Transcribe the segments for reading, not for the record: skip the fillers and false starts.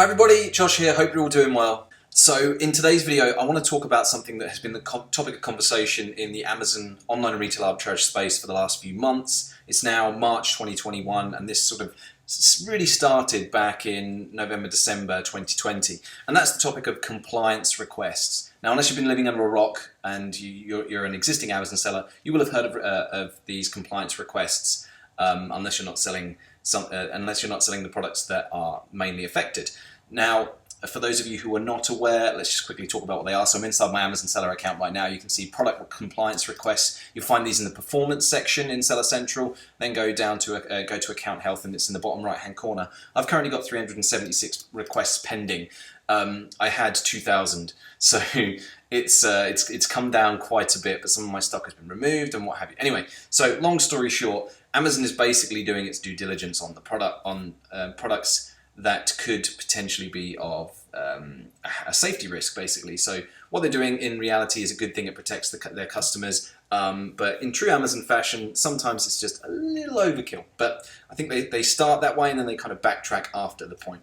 Hi everybody, Josh here, hope you're all doing well. So in today's video I want to talk about something that has been the topic of conversation in the Amazon online and retail arbitrage space for the last few months. It's now March 2021 and this sort of really started back in November, December 2020, and that's the topic of compliance requests. Now unless you've been living under a rock and you're an existing Amazon seller, you will have heard of these compliance requests unless you're not selling the products that are mainly affected. Now, for those of you who are not aware, let's just quickly talk about what they are. So I'm inside my Amazon seller account right now. You can see product compliance requests. You'll find these in the performance section in Seller Central. Then go down to go to account health, and it's in the bottom right hand corner. I've currently got 376 requests pending. I had 2,000, so it's come down quite a bit. But some of my stock has been removed and what have you. Anyway, so long story short, Amazon is basically doing its due diligence on the products that could potentially be of a safety risk, basically. So what they're doing in reality is a good thing. It protects their customers, but in true Amazon fashion, sometimes it's just a little overkill. But I think they start that way and then they kind of backtrack after the point.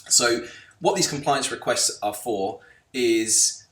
So what these compliance requests are for is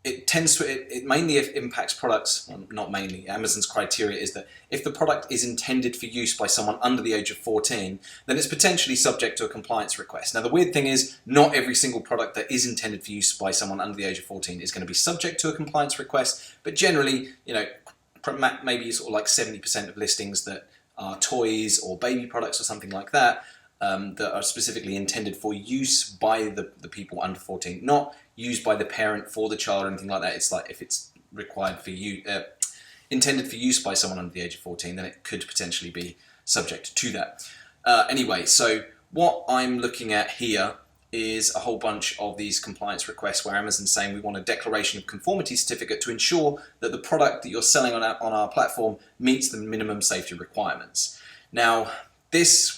it mainly impacts products, well, not mainly. Amazon's criteria is that if the product is intended for use by someone under the age of 14, then it's potentially subject to a compliance request. Now the weird thing is, not every single product that is intended for use by someone under the age of 14 is going to be subject to a compliance request, but generally, maybe sort of like 70% of listings that are toys or baby products or something like that, that are specifically intended for use by the people under 14, not used by the parent for the child or anything like that. It's like if it's required for intended for use by someone under the age of 14, then it could potentially be subject to that. Anyway, so what I'm looking at here is a whole bunch of these compliance requests where Amazon's saying we want a declaration of conformity certificate to ensure that the product that you're selling on our platform meets the minimum safety requirements. Now,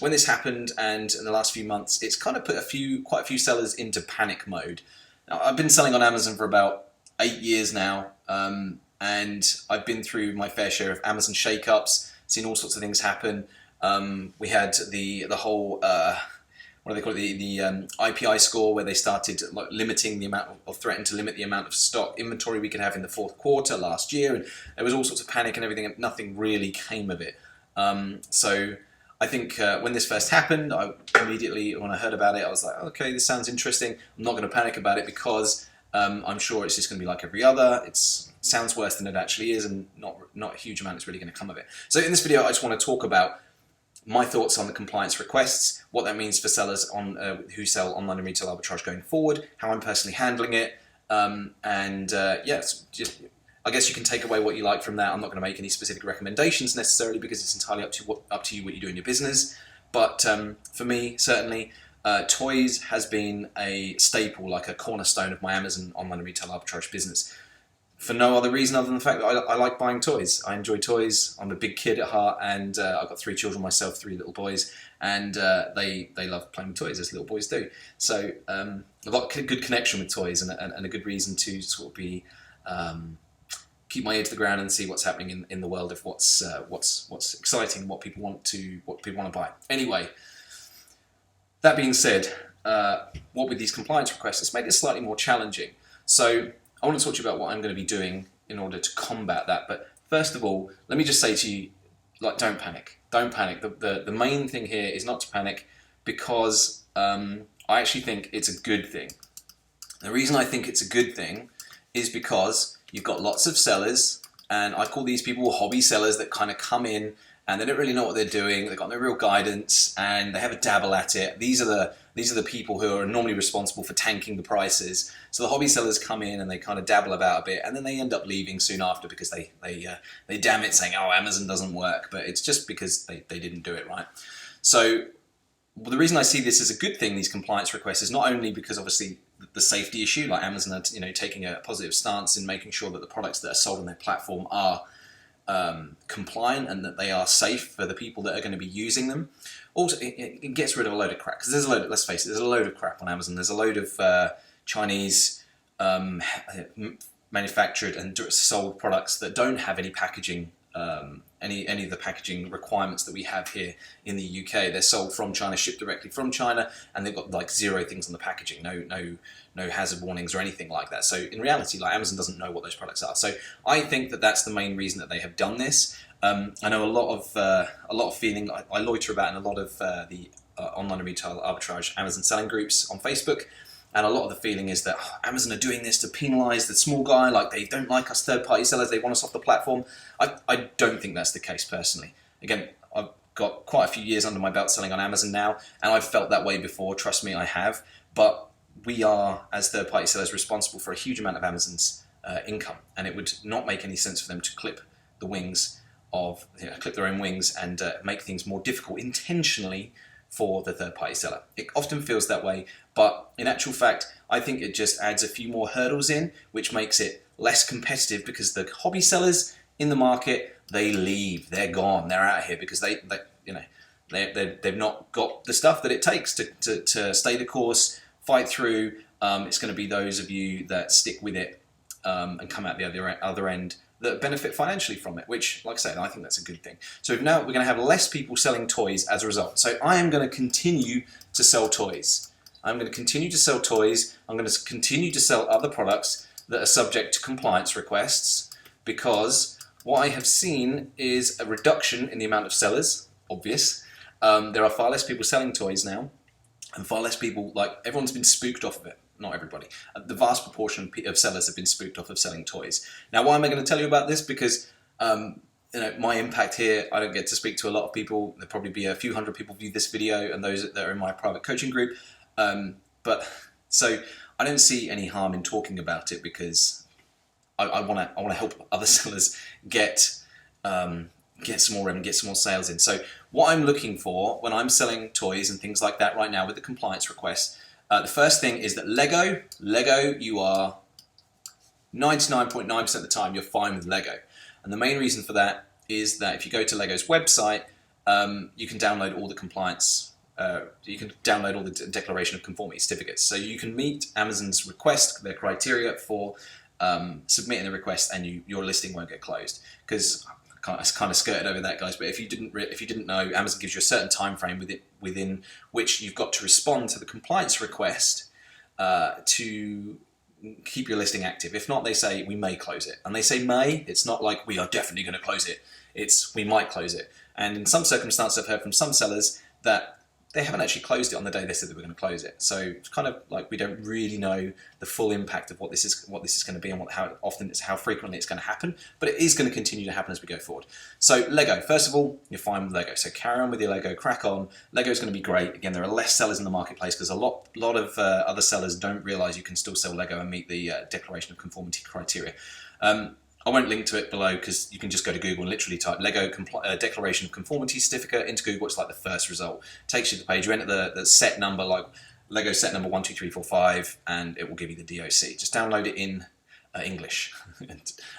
when this happened, and in the last few months, it's kind of put quite a few sellers into panic mode. Now, I've been selling on Amazon for about 8 years now, and I've been through my fair share of Amazon shake-ups, seen all sorts of things happen. We had the whole what do they call it, the IPI score, where they started limiting the amount or threatened to limit the amount of stock inventory we could have in the fourth quarter last year, and there was all sorts of panic and everything, and nothing really came of it. So I think when this first happened, I immediately, when I heard about it, I was like, okay, this sounds interesting. I'm not going to panic about it because I'm sure it's just going to be like every other. It sounds worse than it actually is, and not a huge amount is really going to come of it. So in this video, I just want to talk about my thoughts on the compliance requests, what that means for sellers who sell online and retail arbitrage going forward, how I'm personally handling it, I guess you can take away what you like from that. I'm not going to make any specific recommendations necessarily because it's entirely up to you what you do in your business. But for me, certainly, toys has been a staple, like a cornerstone of my Amazon online and retail arbitrage business. For no other reason other than the fact that I like buying toys. I enjoy toys. I'm a big kid at heart, and I've got 3 children myself, 3 little boys, and they love playing with toys, as little boys do. So I've got a good connection with toys and a good reason to sort of be keep my ear to the ground and see what's happening in the world of what's exciting, what people want to buy. Anyway, that being said, what with these compliance requests, it's made it slightly more challenging. So I want to talk to you about what I'm going to be doing in order to combat that. But first of all, let me just say to you, don't panic. Don't panic. The main thing here is not to panic, because I actually think it's a good thing. The reason I think it's a good thing is because you've got lots of sellers, and I call these people hobby sellers, that kind of come in and they don't really know what they're doing. They've got no real guidance and they have a dabble at it. These are the people who are normally responsible for tanking the prices. So the hobby sellers come in and they kind of dabble about a bit, and then they end up leaving soon after because they damn it, saying, oh, Amazon doesn't work, but it's just because they didn't do it right. So the reason I see this as a good thing, these compliance requests, is not only because obviously the safety issue, like Amazon are taking a positive stance in making sure that the products that are sold on their platform are compliant and that they are safe for the people that are going to be using them. Also, it gets rid of a load of crap, because there's a load, let's face it, there's a load of crap on Amazon. There's a load of Chinese manufactured and sold products that don't have any packaging any of the packaging requirements that we have here in the UK. They're sold from China, shipped directly from China, and they've got like 0 things on the packaging, no hazard warnings or anything like that. So in reality, like, Amazon doesn't know what those products are. So I think that that's the main reason that they have done this. I know a lot of feeling I loiter about in a lot of the online retail arbitrage Amazon selling groups on Facebook. And a lot of the feeling is that Amazon are doing this to penalise the small guy, like they don't like us third-party sellers, they want us off the platform. I don't think that's the case personally. Again, I've got quite a few years under my belt selling on Amazon now, and I've felt that way before, trust me, I have. But we are, as third-party sellers, responsible for a huge amount of Amazon's income, and it would not make any sense for them to clip the wings of, clip their own wings and make things more difficult intentionally for the third-party seller. It often feels that way, but in actual fact, I think it just adds a few more hurdles in, which makes it less competitive, because the hobby sellers in the market, they leave, they're gone, they're out of here because they've not got the stuff that it takes to stay the course, fight through. It's going to be those of you that stick with it and come out the other end that benefit financially from it, which, like I said, I think that's a good thing. So now we're going to have less people selling toys as a result. So I am going to continue to sell toys. I'm going to continue to sell toys. I'm going to continue to sell other products that are subject to compliance requests, because what I have seen is a reduction in the amount of sellers, obvious. There are far less people selling toys now, and far less people, like, everyone's been spooked off of it. Not everybody. The vast proportion of sellers have been spooked off of selling toys. Now, why am I going to tell you about this? Because my impact here, I don't get to speak to a lot of people. There'll probably be a few hundred people view this video, and those that are in my private coaching group. So I don't see any harm in talking about it, because I want to help other sellers get some more revenue, get some more sales in. So what I'm looking for when I'm selling toys and things like that right now with the compliance request, the first thing is that Lego, you are 99.9% of the time, you're fine with Lego. And the main reason for that is that if you go to Lego's website, you can download all the compliance, you can download all the declaration of conformity certificates. So you can meet Amazon's request, their criteria for submitting the request, and your listing won't get closed. Because I kind of skirted over that, guys, but if you didn't know, Amazon gives you a certain time frame within which you've got to respond to the compliance request to keep your listing active. If not, they say we may close it, and they say may. It's not like we are definitely going to close it. It's we might close it. And in some circumstances, I've heard from some sellers that they haven't actually closed it on the day they said they were going to close it. So it's kind of like we don't really know the full impact of what this is going to be, and how frequently it's going to happen. But it is going to continue to happen as we go forward. So Lego, first of all, you're fine with Lego. So carry on with your Lego, crack on. Lego is going to be great. Again, there are less sellers in the marketplace because a lot of other sellers don't realize you can still sell Lego and meet the declaration of conformity criteria. I won't link to it below, because you can just go to Google and literally type Lego Declaration of Conformity Certificate into Google. It's like the first result. Takes you to the page. You enter the set number, like Lego set number 12345, and it will give you the DOC. Just download it in English.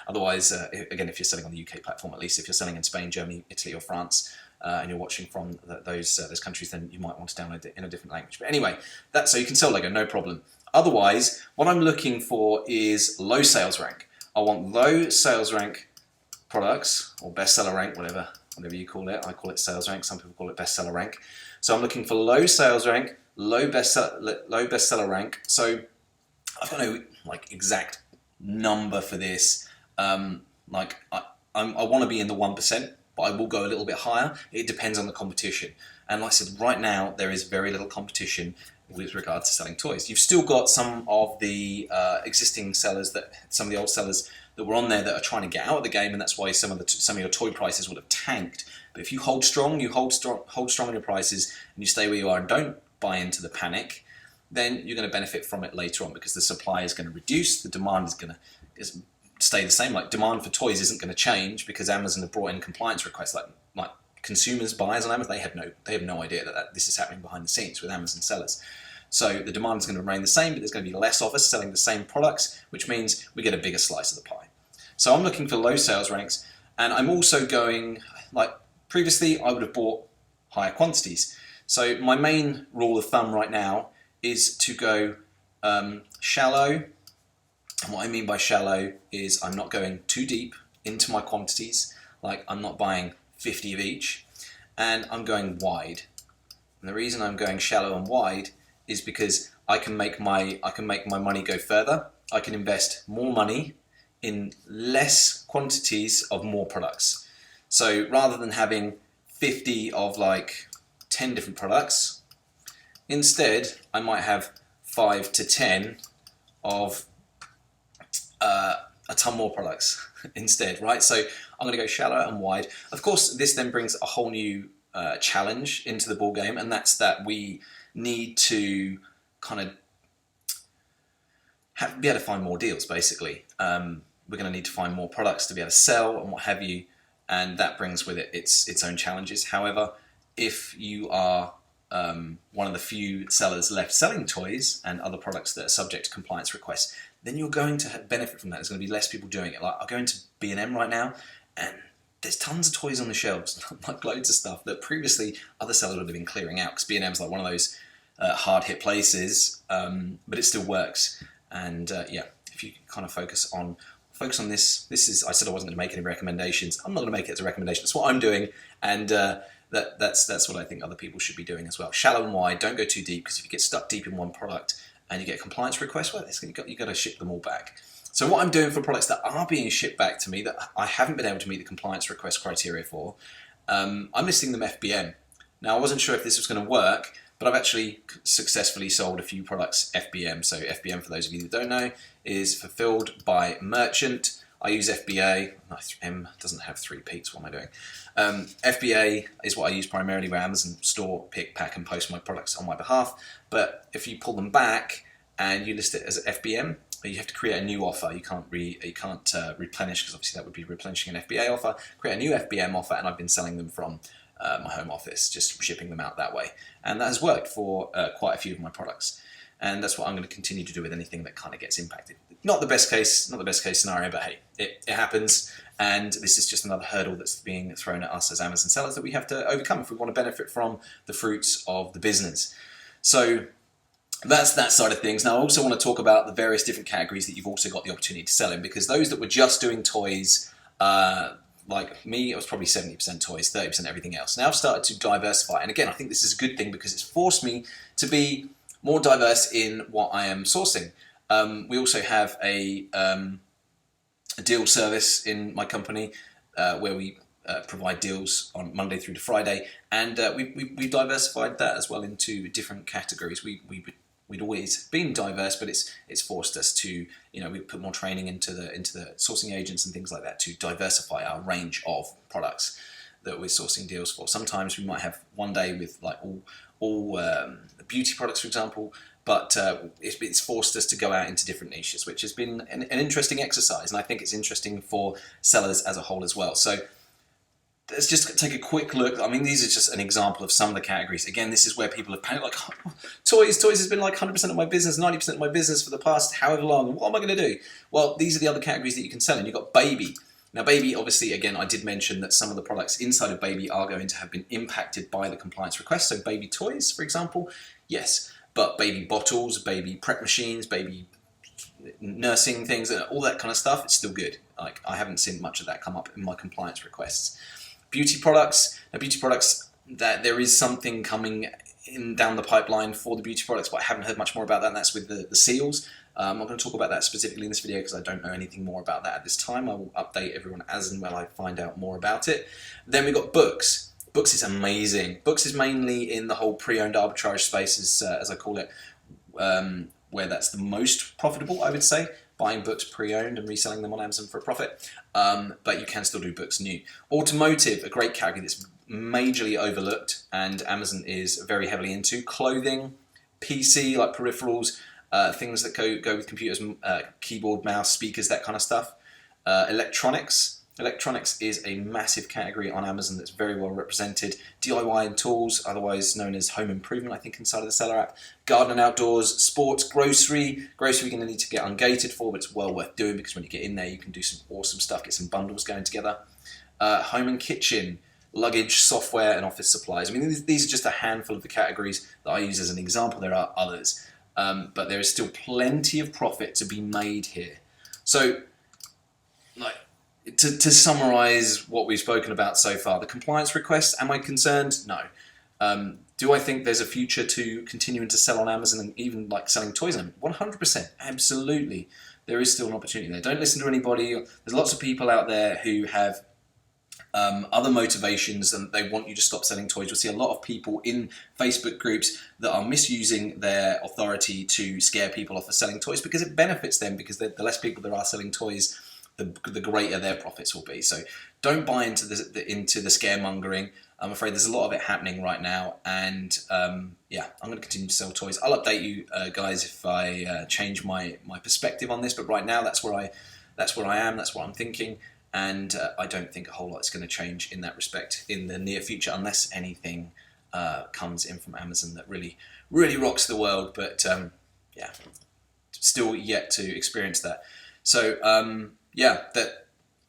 Otherwise, again, if you're selling on the UK platform, at least if you're selling in Spain, Germany, Italy, or France, and you're watching from those countries, then you might want to download it in a different language. But anyway, so you can sell Lego, no problem. Otherwise, what I'm looking for is low sales rank. I want low sales rank products, or bestseller rank, whatever you call it. I call it sales rank. Some people call it bestseller rank. So I'm looking for low sales rank, low bestseller rank. So I've got no exact number for this. I want to be in the 1%, but I will go a little bit higher. It depends on the competition. And like I said, right now there is very little competition with regard to selling toys. You've still got some of the existing sellers, some of the old sellers that were on there that are trying to get out of the game, and that's why some of your toy prices would have tanked. But if you hold strong in your prices, and you stay where you are and don't buy into the panic, then you're going to benefit from it later on, because the supply is going to reduce, the demand is going to stay the same. Like, demand for toys isn't going to change because Amazon have brought in compliance requests. Like consumers, buyers on Amazon, they have no idea that this is happening behind the scenes with Amazon sellers. So the demand is going to remain the same, but there's going to be less of us selling the same products, which means we get a bigger slice of the pie. So I'm looking for low sales ranks, and I'm also going, like previously I would have bought higher quantities. So my main rule of thumb right now is to go shallow. And what I mean by shallow is I'm not going too deep into my quantities. like I'm not buying 50 of each, and I'm going wide. And the reason I'm going shallow and wide is because I can make my money go further. I can invest more money in less quantities of more products. So rather than having 50 of like 10 different products, instead I might have 5 to 10 of a ton more products instead, right? So I'm going to go shallow and wide. Of course, this then brings a whole new challenge into the ball game, and that's that we need to kind of be able to find more deals, basically. We're going to need to find more products to be able to sell and what have you, and that brings with it its own challenges. However, if you are one of the few sellers left selling toys and other products that are subject to compliance requests, then you're going to benefit from that. There's going to be less people doing it. Like, I'll go into B&M right now, and there's tons of toys on the shelves, like loads of stuff that previously other sellers would have been clearing out, because B&M's like one of those hard-hit places, but it still works. And yeah, if you kind of focus on this is, I said I wasn't going to make any recommendations. I'm not going to make it as a recommendation. That's what I'm doing, and that's what I think other people should be doing as well. Shallow and wide. Don't go too deep, because if you get stuck deep in one product and you get a compliance request, well, you've got to ship them all back. So what I'm doing for products that are being shipped back to me that I haven't been able to meet the compliance request criteria for, I'm listing them FBM. Now, I wasn't sure if this was going to work, but I've actually successfully sold a few products FBM. So FBM, for those of you that don't know, is fulfilled by merchant. I use FBA. M doesn't have 3 peaks. What am I doing? FBA is what I use primarily where Amazon store, pick, pack, and post my products on my behalf. But if you pull them back and you list it as FBM, you have to create a new offer. You can't replenish, because obviously that would be replenishing an FBA offer. Create a new FBM offer, and I've been selling them from my home office, just shipping them out that way. And that has worked for quite a few of my products. And that's what I'm going to continue to do with anything that kind of gets impacted. Not the best case scenario, but hey, it happens. And this is just another hurdle that's being thrown at us as Amazon sellers that we have to overcome if we want to benefit from the fruits of the business. So that's that side of things. Now, I also want to talk about the various different categories that you've also got the opportunity to sell in, because those that were just doing toys, like me, it was probably 70% toys, 30% everything else. Now I've started to diversify. And again, I think this is a good thing, because it's forced me to be more diverse in what I am sourcing. We also have a deal service in my company where we provide deals on Monday through to Friday, and we've diversified that as well into different categories. We'd always been diverse, but it's forced us to, we put more training into the sourcing agents and things like that to diversify our range of products that we're sourcing deals for. Sometimes we might have one day with like all beauty products, for example, but it's forced us to go out into different niches, which has been an interesting exercise, and I think it's interesting for sellers as a whole as well. So let's just take a quick look. I mean, these are just an example of some of the categories. Again, this is where people have panicked, like, oh, toys has been like 100% of my business, 90% of my business for the past however long. What am I going to do? Well, these are the other categories that you can sell in. You've got baby. Now, baby, obviously, again, I did mention that some of the products inside of baby are going to have been impacted by the compliance request. So baby toys, for example, yes. But baby bottles, baby prep machines, baby nursing things, all that kind of stuff, it's still good. Like, I haven't seen much of that come up in my compliance requests. Beauty products, that there is something coming in down the pipeline for the beauty products, but I haven't heard much more about that, and that's with the seals. I'm not going to talk about that specifically in this video because I don't know anything more about that at this time. I will update everyone as and when I find out more about it. Then we've got books. Books is amazing. Books is mainly in the whole pre-owned arbitrage space, as I call it, where that's the most profitable, I would say, buying books pre-owned and reselling them on Amazon for a profit. But you can still do books new. Automotive, a great category that's majorly overlooked and Amazon is very heavily into. Clothing, PC, like peripherals, things that go with computers, keyboard, mouse, speakers, that kind of stuff. Electronics. Electronics is a massive category on Amazon that's very well represented. DIY and tools, otherwise known as home improvement, I think, inside of the seller app. Garden and outdoors, sports, grocery. Grocery you're going to need to get ungated for, but it's well worth doing because when you get in there, you can do some awesome stuff, get some bundles going together. Home and kitchen, luggage, software, and office supplies. I mean, these are just a handful of the categories that I use as an example. There are others, but there is still plenty of profit to be made here. So, to summarize what we've spoken about so far, the compliance request, am I concerned? No. Do I think there's a future to continuing to sell on Amazon and even like selling toys on Amazon? 100%, absolutely. There is still an opportunity there. Don't listen to anybody. There's lots of people out there who have other motivations and they want you to stop selling toys. You'll see a lot of people in Facebook groups that are misusing their authority to scare people off of selling toys because it benefits them, because the less people there are selling toys, the greater their profits will be. So don't buy into the scaremongering. I'm afraid there's a lot of it happening right now, and yeah, I'm going to continue to sell toys. I'll update you guys if I change my perspective on this, but right now that's where I am. That's what I'm thinking, and I don't think a whole lot is going to change in that respect in the near future, unless anything comes in from Amazon that really rocks the world. But yeah, still yet to experience that. So yeah,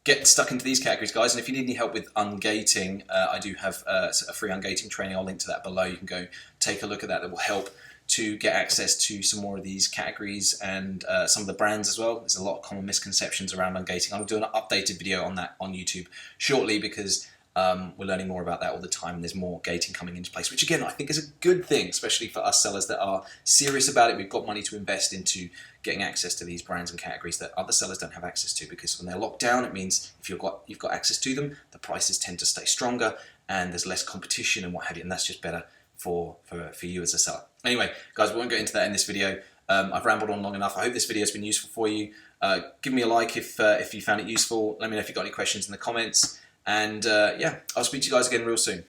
get stuck into these categories, guys. And if you need any help with ungating, I do have a free ungating training. I'll link to that below. You can go take a look at that. That will help to get access to some more of these categories and some of the brands as well. There's a lot of common misconceptions around ungating. I'm doing an updated video on that on YouTube shortly, because we're learning more about that all the time, and there's more gating coming into place, which again I think is a good thing, especially for us sellers that are serious about it. We've got money to invest into getting access to these brands and categories that other sellers don't have access to, because when they're locked down, it means if you've got access to them, the prices tend to stay stronger and there's less competition and what have you, and that's just better for you as a seller. Anyway, guys, we won't get into that in this video. I've rambled on long enough. I hope this video has been useful for you. Give me a like if you found it useful. Let me know if you've got any questions in the comments. And yeah, I'll speak to you guys again real soon.